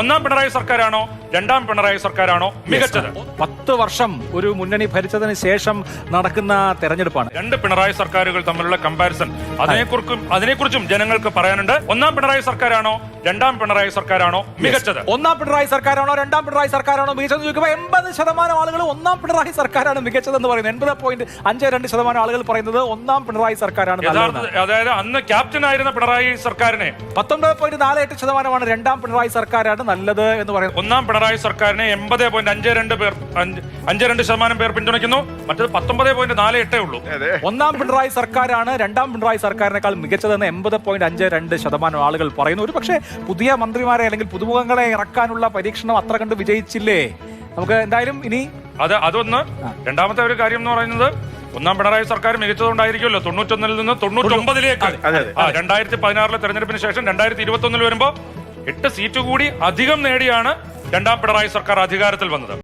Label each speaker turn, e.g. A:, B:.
A: ഒന്നാം പിണറായി സർക്കാരാണോ രണ്ടാം പിണറായി സർക്കാരാണോ മികച്ചത്?
B: 10 വർഷം ഒരു മുന്നണി ഭരിച്ചതിന് ശേഷം നടക്കുന്ന തെരഞ്ഞെടുപ്പാണ്.
A: രണ്ട് പിണറായി സർക്കാരുകൾ തമ്മിലുള്ള കമ്പാരിസൺ, അതിനെക്കുറിച്ചും ജനങ്ങൾക്ക് പറയാനുണ്ട്. ഒന്നാം പിണറായി സർക്കാരാണോ രണ്ടാം പിണറായി സർക്കാരാണോ മികച്ചത്?
B: ഒന്നാം പിണറായി സർക്കാരാണോ രണ്ടാം പിണറായി സർക്കാരാണോ മികച്ചത് ചോദിക്കുമ്പോൾ 80% ആളുകൾ ഒന്നാം പിണറായി സർക്കാരാണ് മികച്ചതെന്ന് പറയുന്നത്. 80.52% ആളുകൾ പറയുന്നത് ഒന്നാം പിണറായി സർക്കാരാണ്.
A: അതായത് അന്ന് ക്യാപ്റ്റൻ ആയിരുന്ന പിണറായി സർക്കാരിനെ
B: 19.48% രണ്ടാം പിണറായി സർക്കാരാണ് നല്ലത് എന്ന് പറയുന്നത്.
A: ഒന്നാം പിണറായി സർക്കാരിനെ 80.52% പേർ പിന്തുണയ്ക്കുന്നു. മറ്റത് 19.48 ഉള്ളൂ.
B: ഒന്നാം പിണറായി സർക്കാരാണ് രണ്ടാം പിണറായി സർക്കാരിനേക്കാൾ മികച്ചതെന്ന് 80.52% ആളുകൾ പറയുന്നു. ഒരു പക്ഷേ പുതിയ മന്ത്രിമാരെ അല്ലെങ്കിൽ പുതുമുഖങ്ങളെ ഇറക്കാനുള്ള പരീക്ഷണം അത്ര കണ്ട് വിജയിച്ചില്ലേ? നമുക്ക് എന്തായാലും ഇനി
A: അതൊന്ന്. രണ്ടാമത്തെ ഒരു കാര്യം എന്ന് പറയുന്നത്, ഒന്നാം പിണറായി സർക്കാർ മികച്ചതുകൊണ്ടായിരിക്കുമല്ലോ 91-ൽ നിന്ന് 99-ലേക്ക് 2016 തെരഞ്ഞെടുപ്പിന് ശേഷം 2021 വരുമ്പോ 8 സീറ്റ് കൂടി അധികം നേടിയാണ് രണ്ടാം പിണറായി സർക്കാർ അധികാരത്തിൽ വന്നത്.